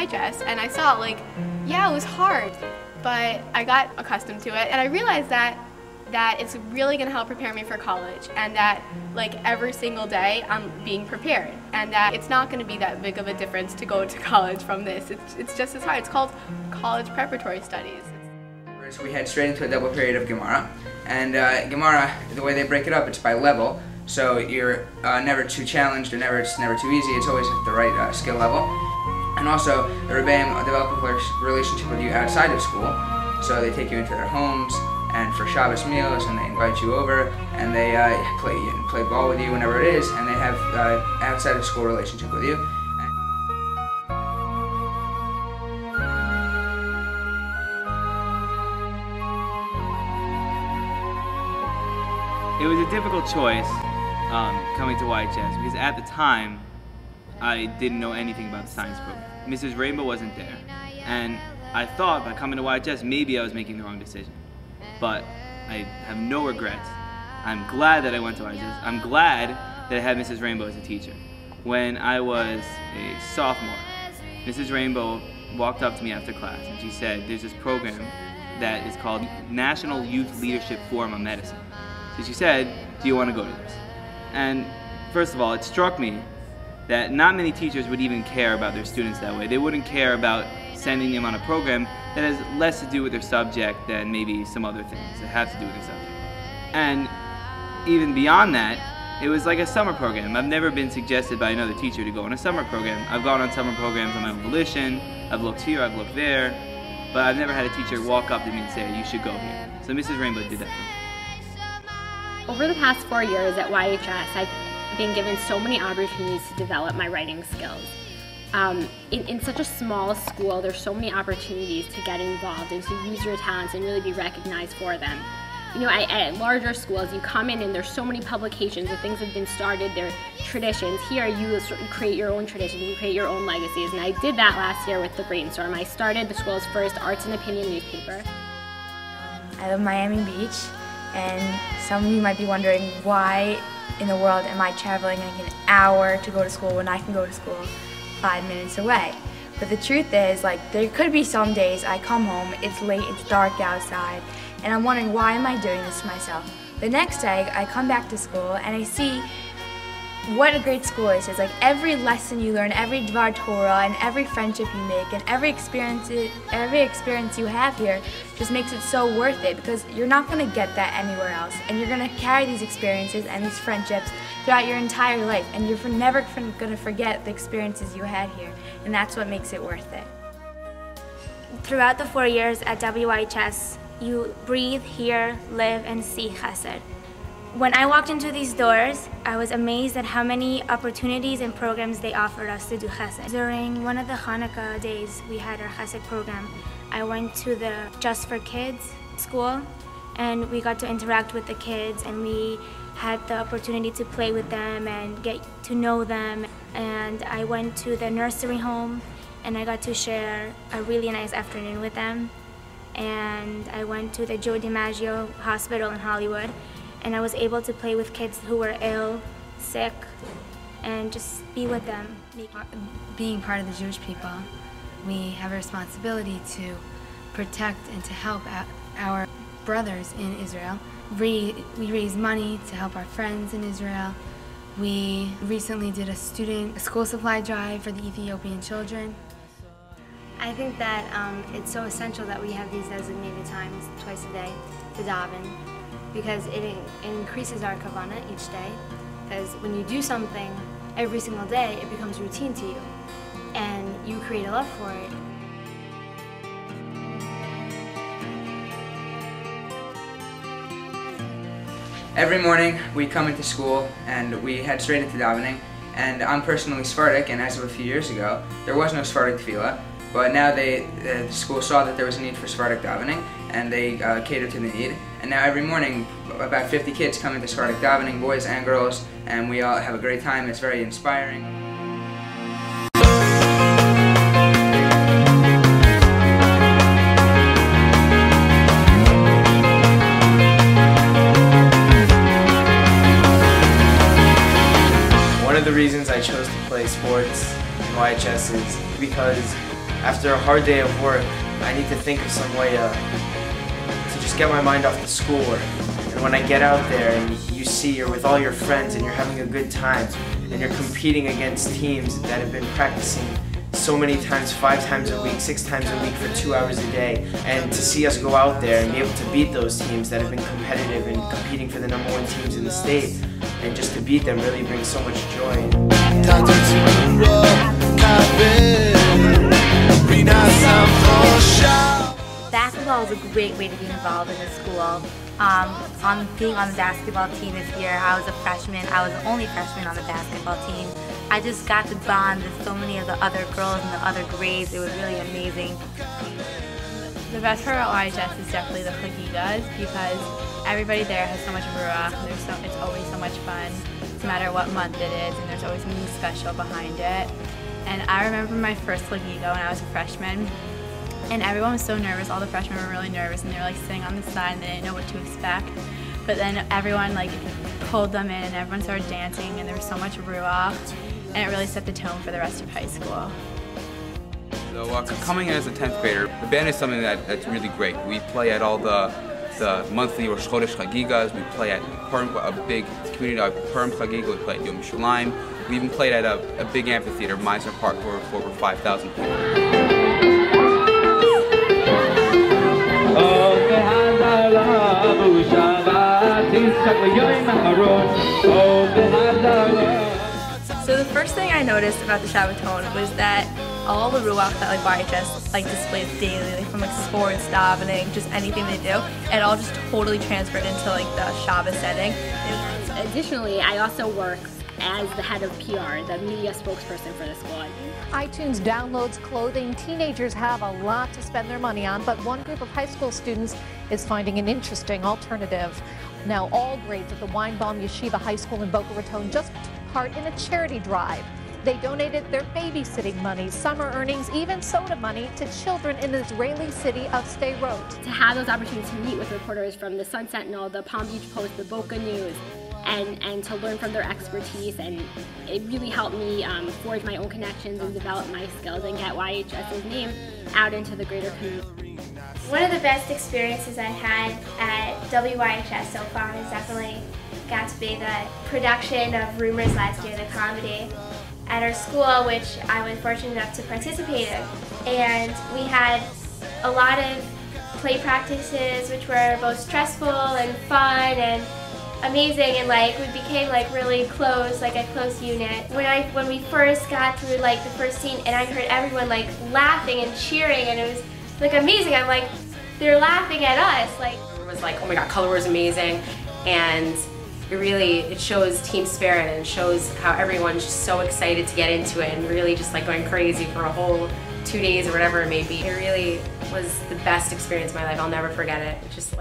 YHS and I saw like, yeah, it was hard, but I got accustomed to it and I realized that it's really going to help prepare me for college, and that like every single day I'm being prepared, and that it's not going to be that big of a difference to go to college from this. It's just as hard. It's called college preparatory studies. So we head straight into a double period of Gemara, and Gemara, the way they break it up, it's by level. So you're never too challenged, or it's never too easy. It's always at the right skill level. And also, the Rebbeim develop a relationship with you outside of school. So they take you into their homes and for Shabbos meals, and they invite you over, and they play ball with you whenever it is, and they have outside of school relationship with you. It was a difficult choice coming to YHS because at the time I didn't know anything about the science program. Mrs. Rainbow wasn't there, and I thought by coming to YHS maybe I was making the wrong decision. But I have no regrets. I'm glad that I went to YHS. I'm glad that I had Mrs. Rainbow as a teacher. When I was a sophomore, Mrs. Rainbow walked up to me after class and she said, there's this program that is called National Youth Leadership Forum on Medicine. So she said, do you want to go to this? And first of all, it struck me that not many teachers would even care about their students that way. They wouldn't care about sending them on a program that has less to do with their subject than maybe some other things that have to do with their subject. And even beyond that, it was like a summer program. I've never been suggested by another teacher to go on a summer program. I've gone on summer programs on my own volition. I've looked here, I've looked there, but I've never had a teacher walk up to me and say, you should go here. So Mrs. Rainbow did that for me. Over the past 4 years at YHS, I've been given so many opportunities to develop my writing skills. In such a small school, there's so many opportunities to get involved and to use your talents and really be recognized for them. You know, at larger schools, you come in and there's so many publications and things have been started, they're traditions. Here, you create your own traditions, you create your own legacies, and I did that last year with the Brainstorm. I started the school's first arts and opinion newspaper. I live in Miami Beach, and some of you might be wondering, why in the world am I traveling like an hour to go to school when I can go to school 5 minutes away? But the truth is, like, there could be some days I come home, it's late, it's dark outside, and I'm wondering, why am I doing this to myself? The next day, I come back to school and I see what a great school is. It's like every lesson you learn, every Dvar Torah, and every friendship you make, and every experience you have here just makes it so worth it, because you're not going to get that anywhere else, and you're going to carry these experiences and these friendships throughout your entire life, and you're never going to forget the experiences you had here, and that's what makes it worth it. Throughout the 4 years at WYHS, you breathe, hear, live, and see Chesed. When I walked into these doors, I was amazed at how many opportunities and programs they offered us to do Chesed. During one of the Hanukkah days, we had our Chesed program. I went to the Just for Kids school, and we got to interact with the kids, and we had the opportunity to play with them and get to know them. And I went to the nursery home, and I got to share a really nice afternoon with them. And I went to the Joe DiMaggio Hospital in Hollywood, and I was able to play with kids who were ill, sick, and just be with them. Being part of the Jewish people, we have a responsibility to protect and to help our brothers in Israel. We raise money to help our friends in Israel. We recently did a school supply drive for the Ethiopian children. I think that it's so essential that we have these designated times twice a day to daven, because it increases our kavanah each day. Because when you do something every single day, it becomes routine to you, and you create a love for it. Every morning we come into school and we head straight into davening, and I'm personally Sephardic, and as of a few years ago there was no Sephardic tefillah, but now the school saw that there was a need for Sephardic davening, and they catered to the need, and now every morning about 50 kids come into Sephardic davening, boys and girls, and we all have a great time. It's very inspiring. One of the reasons I chose to play sports in YHS is because after a hard day of work, I need to think of some way to just get my mind off the schoolwork. And when I get out there and you see you're with all your friends and you're having a good time and you're competing against teams that have been practicing so many times, 5 times a week, 6 times a week for 2 hours a day, and to see us go out there and be able to beat those teams that have been competitive and competing for the #1 teams in the state, and just to beat them really brings so much joy. Basketball is a great way to be involved in the school. Being on the basketball team this year, I was a freshman. I was the only freshman on the basketball team. I just got to bond with so many of the other girls in the other grades. It was really amazing. The best part about YHS is definitely the Chagigas, because everybody there has so much ruach, and it's always so much fun, no matter what month it is, and there's always something special behind it. And I remember my first Chagiga when I was a freshman, and everyone was so nervous. All the freshmen were really nervous, and they were like sitting on the side and they didn't know what to expect. But then everyone like pulled them in and everyone started dancing, and there was so much ruach, and it really set the tone for the rest of high school. So coming in as a 10th grader, the band is something that's really great. We play at all the monthly Rosh Chodesh Chagigas. We play at a big community Purim Chagiga. We play at Yom Yerushalayim. We even played at a big amphitheater, Meisner Park, for over 5,000 people. So the first thing I noticed about the Shabbaton was that all the ruach that YHS displays daily, from sports, davening, just anything they do, it all just totally transferred into the Shabbos setting. Additionally, I also work as the head of PR, the media spokesperson for the school. iTunes downloads clothing. Teenagers have a lot to spend their money on, but one group of high school students is finding an interesting alternative. Now, all grades at the Weinbaum Yeshiva High School in Boca Raton just took part in a charity drive. They donated their babysitting money, summer earnings, even soda money to children in the Israeli city of Sderot. To have those opportunities to meet with reporters from the Sun Sentinel, the Palm Beach Post, the Boca News, and to learn from their expertise, and it really helped me forge my own connections and develop my skills and get YHS's name out into the greater community. One of the best experiences I've had at WYHS so far is definitely got to be the production of Rumors last year, the comedy, at our school, which I was fortunate enough to participate in. And we had a lot of play practices which were both stressful and fun and amazing, and we became really close, a close unit. When we first got through the first scene and I heard everyone laughing and cheering, and it was amazing. I'm they're laughing at us. It was oh my god, color was amazing, and it shows team spirit, and it shows how everyone's just so excited to get into it and really just going crazy for a whole 2 days or whatever it may be. It really was the best experience of my life. I'll never forget it. It's just